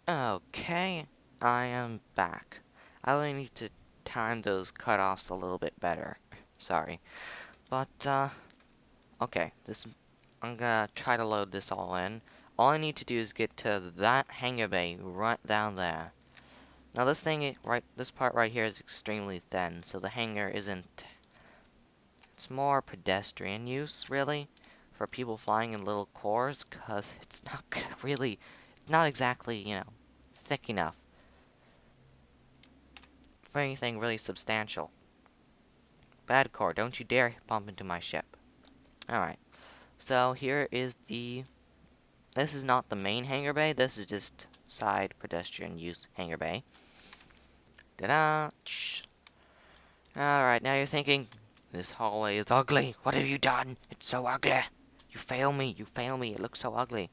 Okay, I am back. I only need to time those cutoffs a little bit better. Sorry. But, okay, I'm gonna try to load this all in. All I need to do is get to that hangar bay right down there. Now this part right here is extremely thin, so the hangar isn't, it's more pedestrian use, really, for people flying in little cores, cause it's not really, not exactly, thick enough for anything really substantial. Bad core, don't you dare bump into my ship. Alright, so here is this is not the main hangar bay, this is just side pedestrian use hangar bay. Ta-da! Alright, now you're thinking, this hallway is ugly. What have you done? It's so ugly. You fail me, it looks so ugly.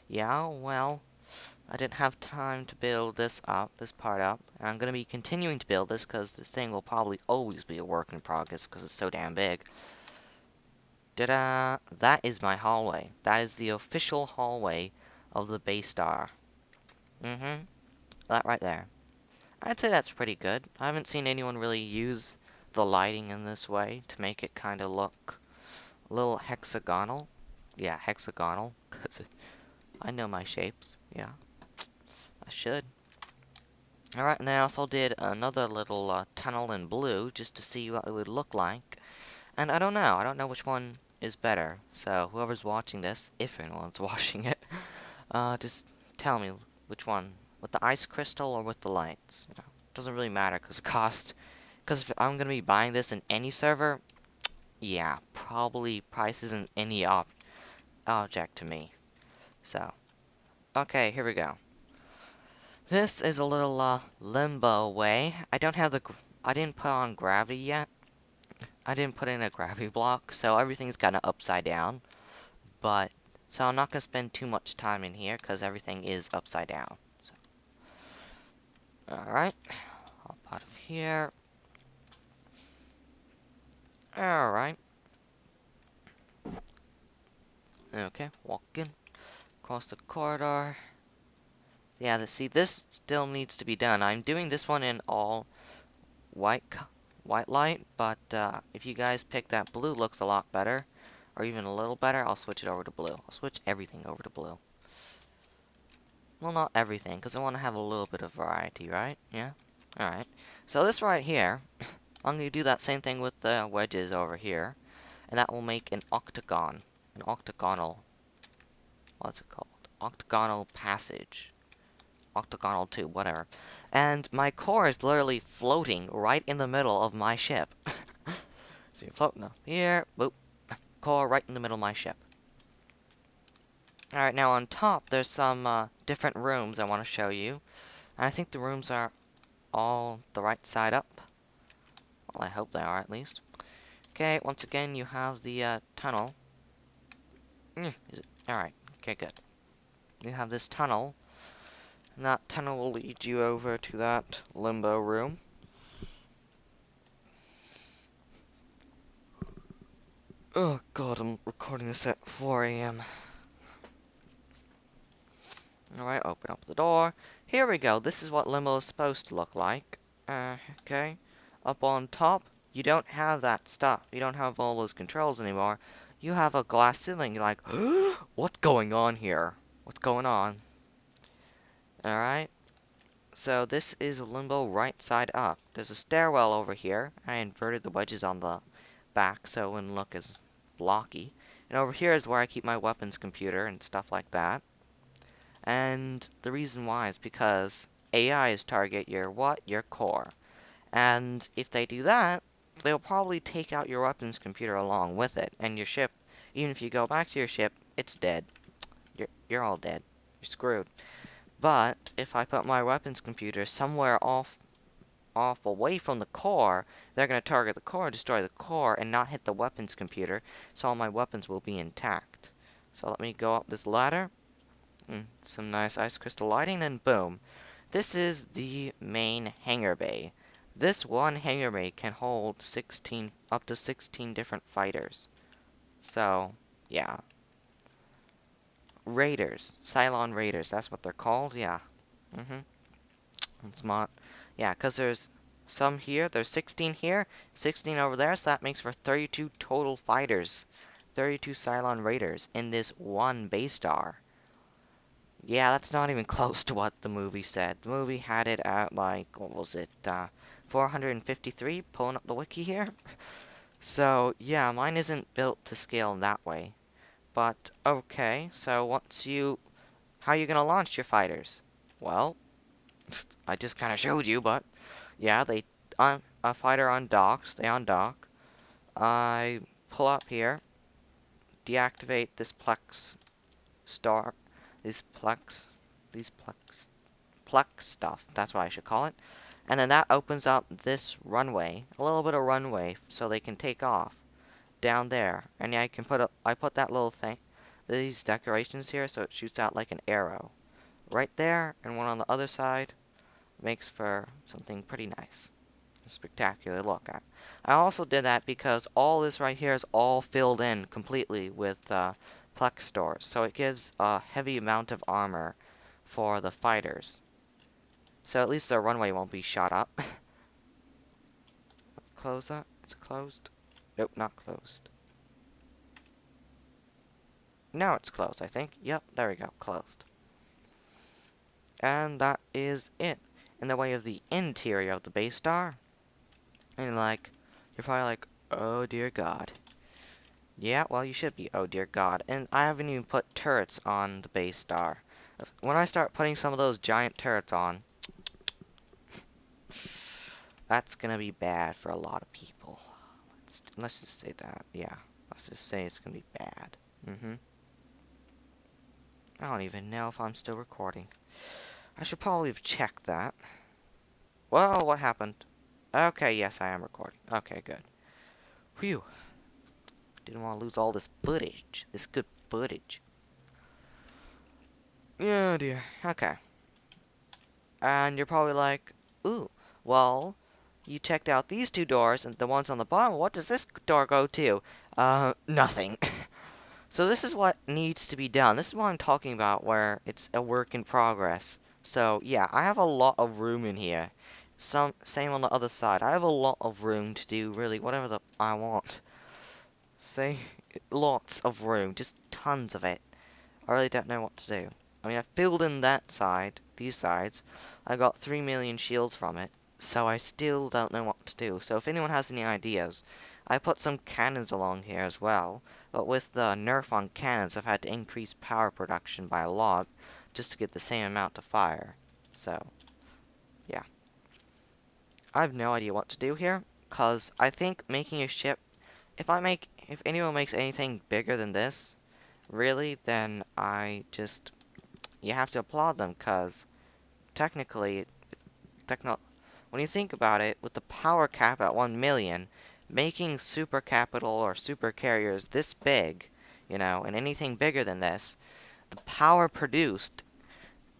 Yeah, well, I didn't have time to build this part up, and I'm gonna be continuing to build this because this thing will probably always be a work in progress because it's so damn big. Ta-da! That is my hallway. That is the official hallway of the Bay Star. That right there. I'd say that's pretty good. I haven't seen anyone really use the lighting in this way to make it kind of look a little hexagonal. Yeah, hexagonal, because I know my shapes. Yeah, I should. Alright, and I also did another little tunnel in blue just to see what it would look like. And I don't know which one is better. So whoever's watching this, if anyone's watching it, just tell me which one, with the ice crystal or with the lights. Doesn't really matter because the cost. Because if I'm gonna be buying this in any server, yeah, probably price isn't any object to me. So, okay, here we go. This is a little limbo way. I didn't put on gravity yet. I didn't put in a gravity block, so everything's kind of upside down. But, so I'm not going to spend too much time in here, because everything is upside down. So. Alright, hop out of here. Alright. Okay, walking across the corridor. Yeah, see, this still needs to be done. I'm doing this one in all white light, but if you guys pick that blue looks a lot better, or even a little better, I'll switch it over to blue. I'll switch everything over to blue. Well, not everything, because I want to have a little bit of variety, right? Yeah? Alright. So this right here, I'm going to do that same thing with the wedges over here, and that will make an octagon. An octagonal, what's it called? Octagonal passage. Octagonal tube, whatever. And my core is literally floating right in the middle of my ship. So you're floating up here, boop, core right in the middle of my ship. Alright, now on top, there's some different rooms I want to show you. And I think the rooms are all the right side up. Well, I hope they are, at least. Okay, once again, you have the tunnel. Alright, okay, good. You have this tunnel. And that tunnel will lead you over to that limbo room. Oh god, I'm recording this at 4 AM. Alright, open up the door. Here we go. This is what limbo is supposed to look like. Okay. Up on top, you don't have that stuff. You don't have all those controls anymore. You have a glass ceiling. You're like, what's going on here? What's going on? Alright. So this is limbo right side up. There's a stairwell over here. I inverted the wedges on the back so it wouldn't look as blocky. And over here is where I keep my weapons computer and stuff like that. And the reason why is because AIs target your what? Your core. And if they do that, they'll probably take out your weapons computer along with it. And your ship, even if you go back to your ship, it's dead. You're all dead. You're screwed. But if I put my weapons computer somewhere off away from the core, they're going to target the core, destroy the core, and not hit the weapons computer, so all my weapons will be intact. So let me go up this ladder. Some nice ice crystal lighting, and boom. This is the main hangar bay. This one hangar bay can hold up to 16 different fighters. So, yeah. Raiders. Cylon Raiders, that's what they're called, yeah. Mm-hmm. It's not. Yeah, because there's some here. There's 16 here, 16 over there, so that makes for 32 total fighters. 32 Cylon Raiders in this one base star. Yeah, that's not even close to what the movie said. The movie had it at, like, what was it, 453, pulling up the wiki here. So, yeah, mine isn't built to scale in that way. But, okay, so how are you gonna launch your fighters? Well, I just kind of showed you, but, yeah, a fighter undocks, they undock. I pull up here, deactivate this Plex star, these Plex stuff, that's what I should call it. And then that opens up this runway, a little bit of runway, so they can take off down there. And yeah, I put that little thing, these decorations here, so it shoots out like an arrow. Right there, and one on the other side, makes for something pretty nice. Spectacular to look at. I also did that because all this right here is all filled in completely with Plex stores, so it gives a heavy amount of armor for the fighters. So at least their runway won't be shot up. Close that. It's closed. Nope, not closed. Now it's closed, I think. Yep, there we go. Closed. And that is it in the way of the interior of the base star. And like, you're probably like, oh dear God. Yeah, well, you should be, oh dear God. And I haven't even put turrets on the base star. When I start putting some of those giant turrets on, that's gonna be bad for a lot of people. Let's just say that, yeah. Let's just say it's gonna be bad. I don't even know if I'm still recording. I should probably have checked that. Whoa, what happened? Okay, yes, I am recording. Okay, good. Phew. Didn't want to lose all this footage. This good footage. Oh dear. Okay. And you're probably like, ooh, well, you checked out these two doors and the ones on the bottom. What does this door go to? Nothing. So this is what needs to be done. This is what I'm talking about, where it's a work in progress. So yeah, I have a lot of room in here. Same on the other side. I have a lot of room to do really whatever I want. Say, lots of room, just tons of it. I really don't know what to do. I mean, I filled in that side, these sides. I got 3 million shields from it, so I still don't know what to do. So if anyone has any ideas, I put some cannons along here as well. But with the nerf on cannons, I've had to increase power production by a lot just to get the same amount to fire. So, yeah. I have no idea what to do here, because I think making a ship, if anyone makes anything bigger than this, really, then you have to applaud them, because technically, when you think about it, with the power cap at 1 million, making super capital or super carriers this big, and anything bigger than this, the power produced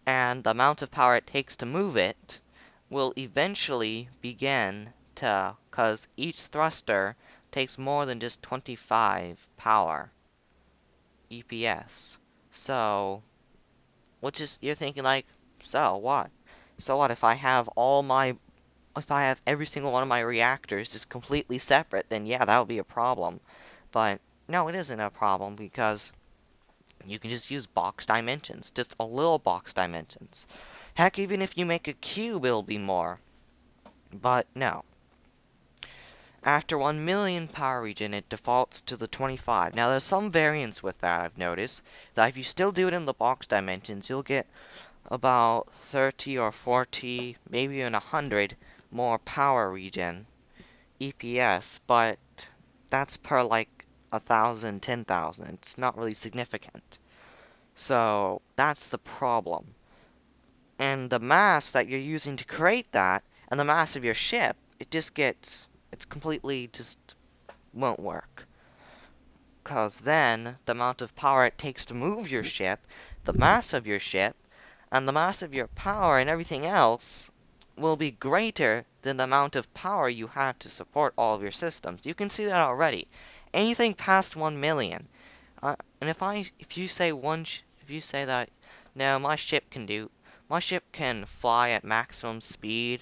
and the amount of power it takes to move it will eventually begin to, because each thruster takes more than just 25 power EPS. So, you're thinking like, so what? So what if I have every single one of my reactors just completely separate, then yeah, that would be a problem. But no, it isn't a problem because you can just use box dimensions, just a little box dimensions. Heck, even if you make a cube, it'll be more. But no. After 1 million power region, it defaults to the 25. Now, there's some variance with that, I've noticed. That if you still do it in the box dimensions, you'll get about 30 or 40, maybe even 100 more power region EPS, but that's per like 1,000, 10,000. It's not really significant. So that's the problem. And the mass that you're using to create that, and the mass of your ship, it's completely just won't work. Because then, the amount of power it takes to move your ship, the mass of your ship, and the mass of your power and everything else will be greater than the amount of power you have to support all of your systems. You can see that already. Anything past 1 million. And if you say that, no, my My ship can fly at maximum speed,